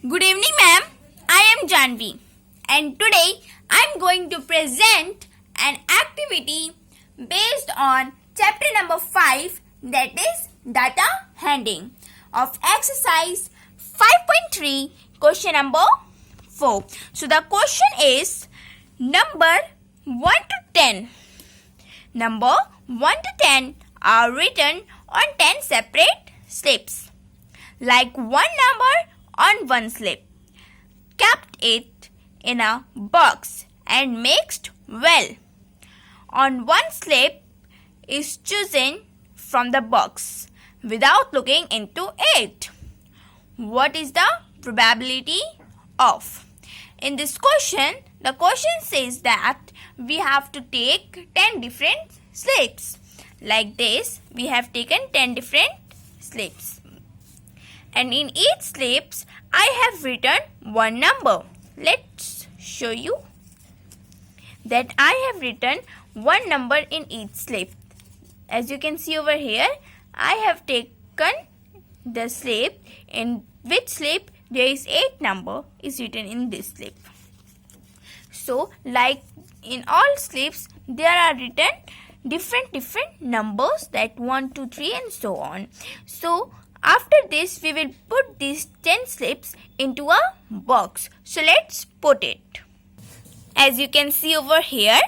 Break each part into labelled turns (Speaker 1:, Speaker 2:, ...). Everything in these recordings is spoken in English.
Speaker 1: Good evening, ma'am. I am Janvi, and today I am going to present an activity based on chapter number 5, that is data handling, of exercise 5.3, question number 4. So the question is number 1 to 10. Number 1 to 10 are written on 10 separate slips. Like one number on one slip. Kept it in a box and mixed well. On one slip is chosen from the box without looking into it. What is the probability of? In this question, the question says that we have to take 10 different slips. Like this, we have taken 10 different slips. And in each slips, I have written one number. Let's show you that I have written one number in each slip. As you can see over here, I have taken the slip in which slip there is 8 number is written in this slip. So, like in all slips, there are written different numbers, that 1, 2, 3 and so on. So, after this, we will put these 10 slips into a box. So let's put it. As you can see over here,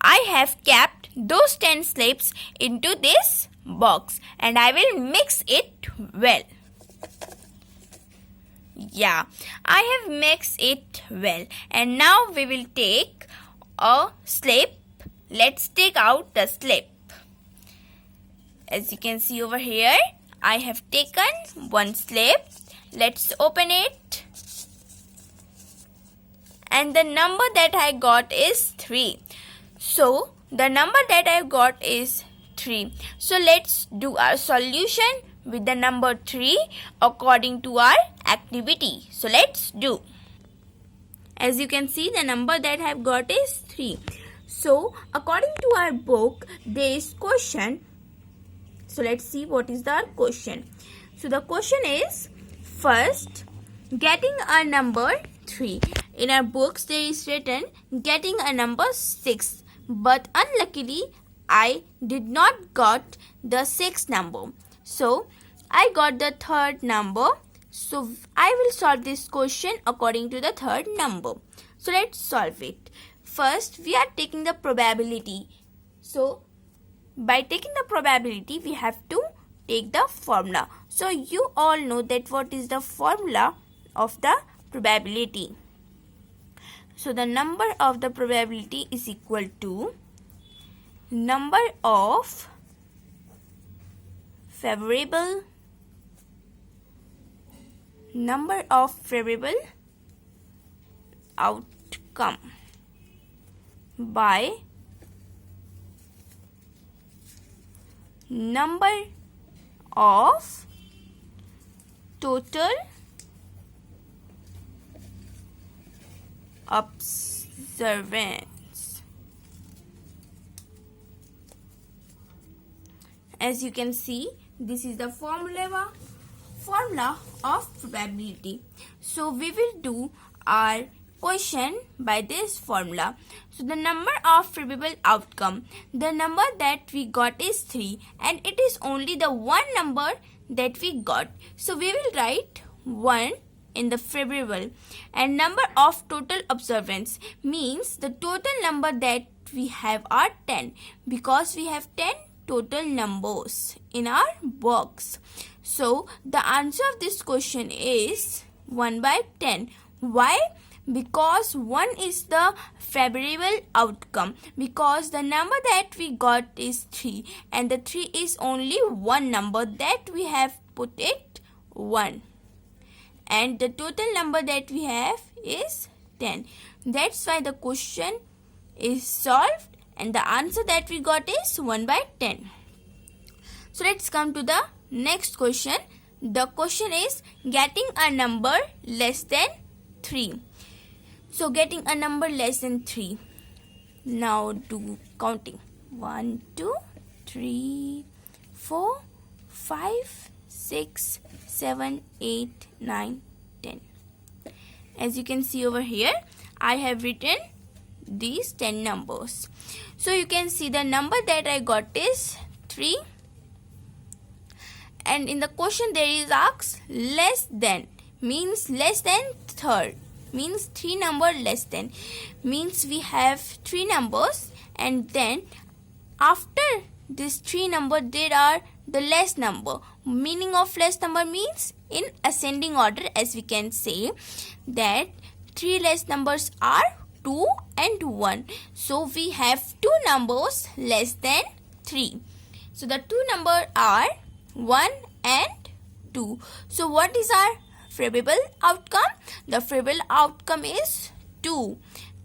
Speaker 1: I have kept those 10 slips into this box and I will mix it well. Yeah, I have mixed it well. And now we will take a slip. Let's take out the slip. As you can see over here, I have taken one slip. Let's open it. And the number that I got is 3. So, the number that I got is 3. So, let's do our solution with the number 3 according to our activity. So, let's do. As you can see, the number that I have got is 3. So, according to our book, there is question. So let's see what is the question. So the question is, first, getting a number 3. In our books there is written getting a number 6. But unluckily I did not got the 6th number. So I got the 3rd number. So I will solve this question according to the 3rd number. So let's solve it. First we are taking the probability. So by taking the probability, we have to take the formula. So, you all know that what is the formula of the probability. So, the number of the probability is equal to number of favorable outcome by number of total observance. As you can see, this is the formula of probability. So we will do our question by this formula. So the number of probable outcome, the number that we got is 3 and it is only the one number that we got. So we will write 1 in the favorable, and number of total observance means the total number that we have are 10 because we have 10 total numbers in our box. So the answer of this question is 1 by 10. Why? Because 1 is the favorable outcome, because the number that we got is 3 and the 3 is only one number that we have put it 1, and the total number that we have is 10. That's why the question is solved and the answer that we got is 1 by 10. So let's come to the next question. The question is getting a number less than 3. So getting a number less than 3. Now do counting. 1, 2, 3, 4, 5, 6, 7, 8, 9, 10. as you can see over here, I have written these 10 numbers. So you can see the number that I got is 3, and in the question there is asked less than, means less than third, means 3 number less than, means we have 3 numbers and then after this 3 number there are the less number. Meaning of less number means in ascending order, as we can say that 3 less numbers are 2 and 1. So we have 2 numbers less than 3. So the 2 numbers are 1 and 2. So what is our probable outcome? The probable outcome is 2.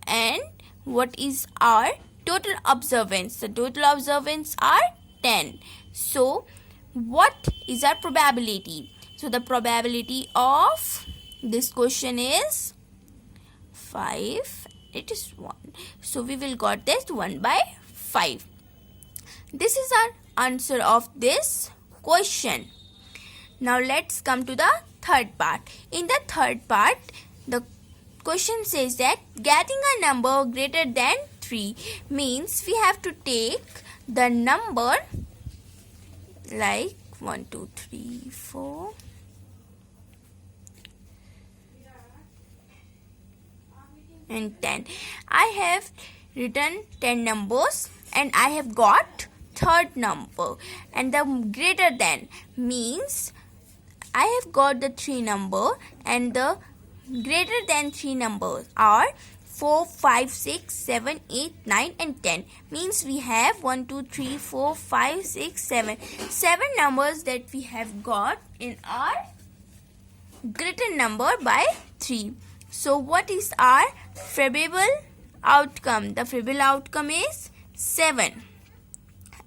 Speaker 1: And what is our total observance? The total observance are 10. So what is our probability? So the probability of this question is 5. It is 1. So we will got this 1 by 5. This is our answer of this question. Now let's come to the third part. In the third part, the question says that getting a number greater than 3 means we have to take the number like 1, 2, 3, 4. And 10. I have written 10 numbers and I have got third number, and the greater than means I have got the 3 number and the greater than 3 numbers are 4, 5, 6, 7, 8, 9 and 10. Means we have 1, 2, 3, 4, 5, 6, 7. 7 numbers that we have got in our greater number by 3. So what is our probable outcome? The probable outcome is 7.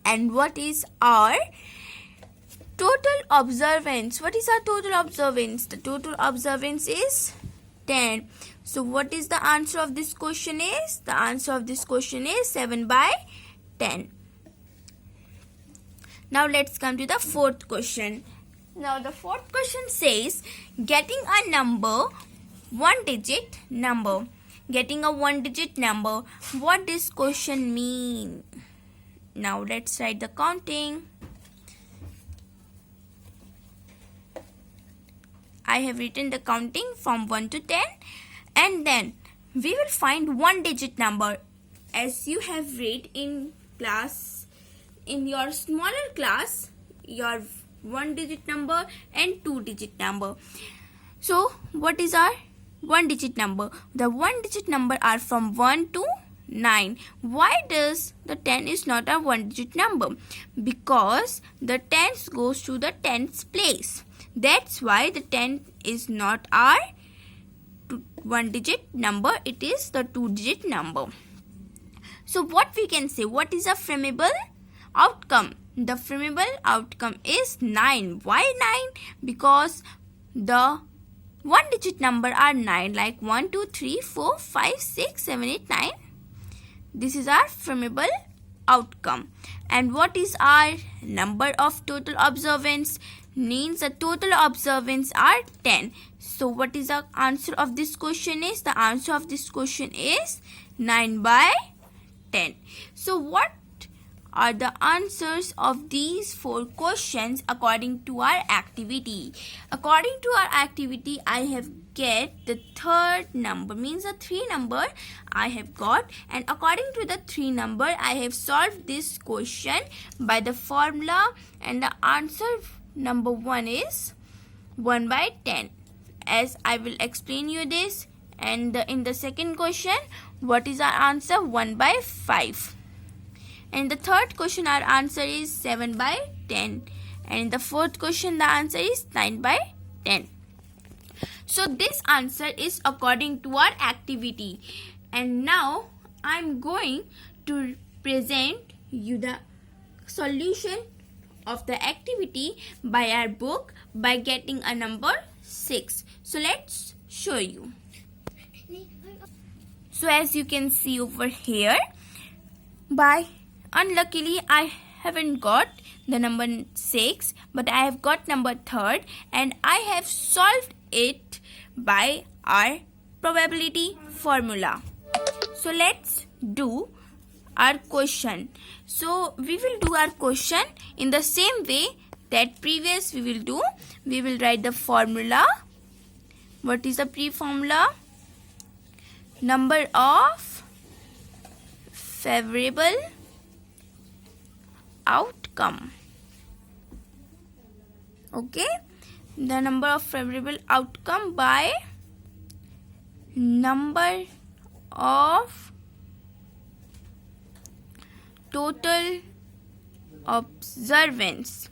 Speaker 1: And what is our total observance? What is our total observance? The total observance is 10. So what is the answer of this question is? The answer of this question is 7 by 10. Now let's come to the fourth question. Now the fourth question says getting a number, 1 digit number. Getting a 1 digit number. What does question mean? Now let's write the counting. I have written the counting from 1 to 10, and then we will find 1 digit number. As you have read in class, in your smaller class, your 1 digit number and 2 digit number. So what is our 1 digit number? The 1 digit number are from 1 to 9. Why does the 10 is not a 1 digit number? Because the tens goes to the tens place. That's why the 10 is not our 1 digit number. It is the 2 digit number. So what we can say? What is a probable outcome? The probable outcome is 9. Why 9? Because the 1 digit number are 9, like 1, 2, 3, 4, 5, 6, 7, 8, 9. This is our probable outcome. And what is our number of total observance? Means the total observance are 10. So what is the answer of this question is? The answer of this question is 9 by 10. So what are the answers of these 4 questions according to our activity? According to our activity, I have get the third number, means the 3 number I have got, and according to the 3 number I have solved this question by the formula, and the answer number 1 is 1 by 10. As I will explain you this, and in the second question, what is our answer? 1 by 5. And the third question, our answer is 7 by 10. And in the fourth question, the answer is 9 by 10. So this answer is according to our activity. And now I'm going to present you the solution of the activity by our book by getting a number 6. So let's show you. So as you can see over here, unluckily I haven't got the number 6, but I have got number 3rd, and I have solved it by our probability formula. So let's do our question. So we will do our question in the same way that previous we will do. We will write the formula. What is the pre-formula? Number of favorable outcome. Okay, the number of favorable outcome by number of total observance.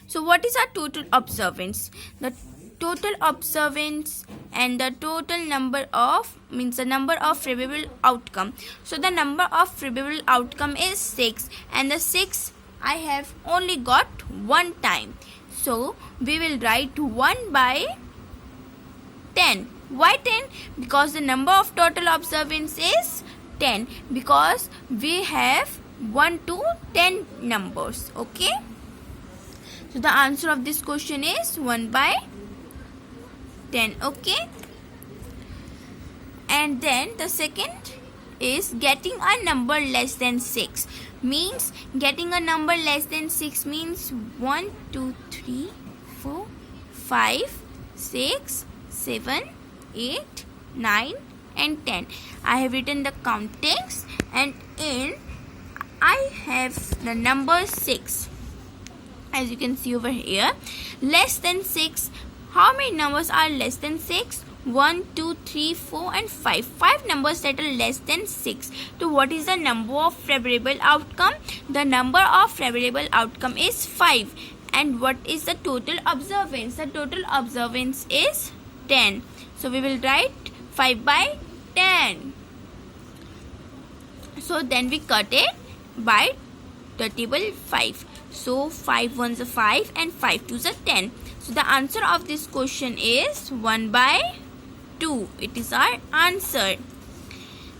Speaker 1: So what is our total observance? The total observance and the total number of means the number of favorable outcome. So the number of favorable outcome is 6, and the 6 I have only got one time. So we will write 1 by 10. Why 10? Because the number of total observance is 10, because we have 1 to 10 numbers. Okay, so the answer of this question is 1 by 10. Okay, and then the second is getting a number less than 6. Means getting a number less than 6 means 1, 2, 3, 4, 5, 6, 7, 8, 9 and 10. I have written the countings, and in I have the number 6. As you can see over here, less than 6. How many numbers are less than 6? 1, 2, 3, 4 and 5. 5 numbers that are less than 6. So what is the number of favorable outcome? The number of favorable outcome is 5. And what is the total observance? The total observance is 10. So we will write 5 by 10. So then we cut it by the table 5. So 5 ones are 5 and 5 twos are 10. So the answer of this question is 1 by 2. It is our answer.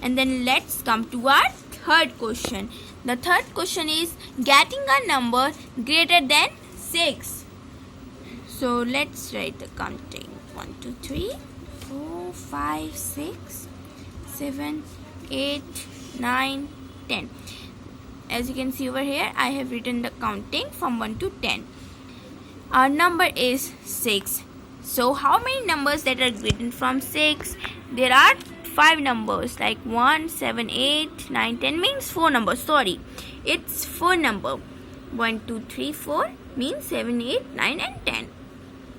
Speaker 1: And then let's come to our third question. The third question is getting a number greater than 6. So let's write the counting. 1, 2, 3, 4, 5, 6, 7, 8, 9, 10. As you can see over here, I have written the counting from 1 to 10. Our number is 6. So how many numbers that are written from 6? There are 5 numbers like 1, 7, 8, 9, 10 means 4 numbers. Sorry, it's 4 number. 1, 2, 3, 4 means 7, 8, 9 and 10.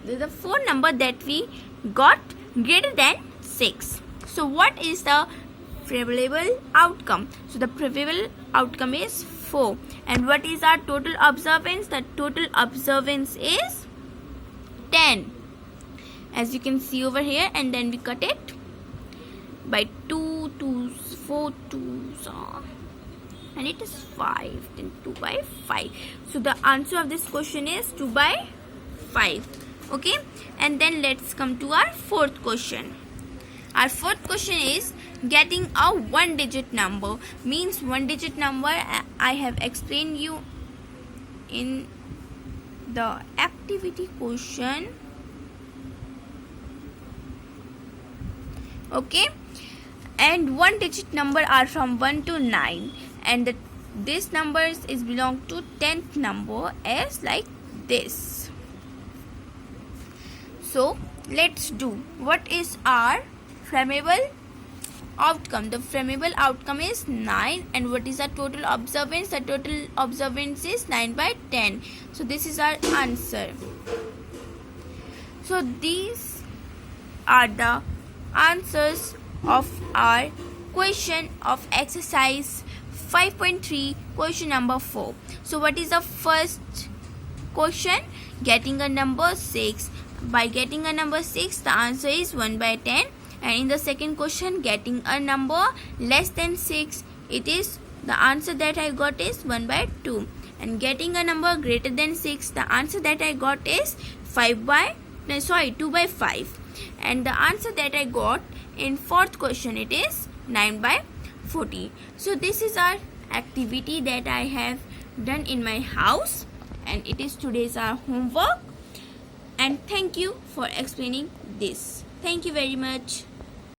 Speaker 1: These are 4 number that we got greater than 6. So what is the favorable outcome? So the favorable outcome is 4. And what is our total observance? The total observance is 10. As you can see over here, and then we cut it by 2 twos, 4 twos, and it is 5. Then 2 by 5. So the answer of this question is 2 by 5. Okay, and then let's come to our fourth question. Our fourth question is getting a 1-digit number. Means 1-digit number I have explained you in the activity question. Okay, and 1-digit number are from 1 to 9, and this numbers is belong to 10th number as like this. So let's do. What is our favorable outcome? The favorable outcome is 9. And what is the total observance? The total observance is 9 by 10. So this is our answer. So these are the answers of our question of exercise 5.3, question number 4. So what is the first question? Getting a number 6. By getting a number 6, the answer is 1 by 10. And in the second question, getting a number less than 6, it is the answer that I got is 1 by 2. And getting a number greater than 6, the answer that I got is 2 by 5. And the answer that I got in fourth question, it is 9 by 40. So this is our activity that I have done in my house, and it is today's our homework. And thank you for explaining this. Thank you very much.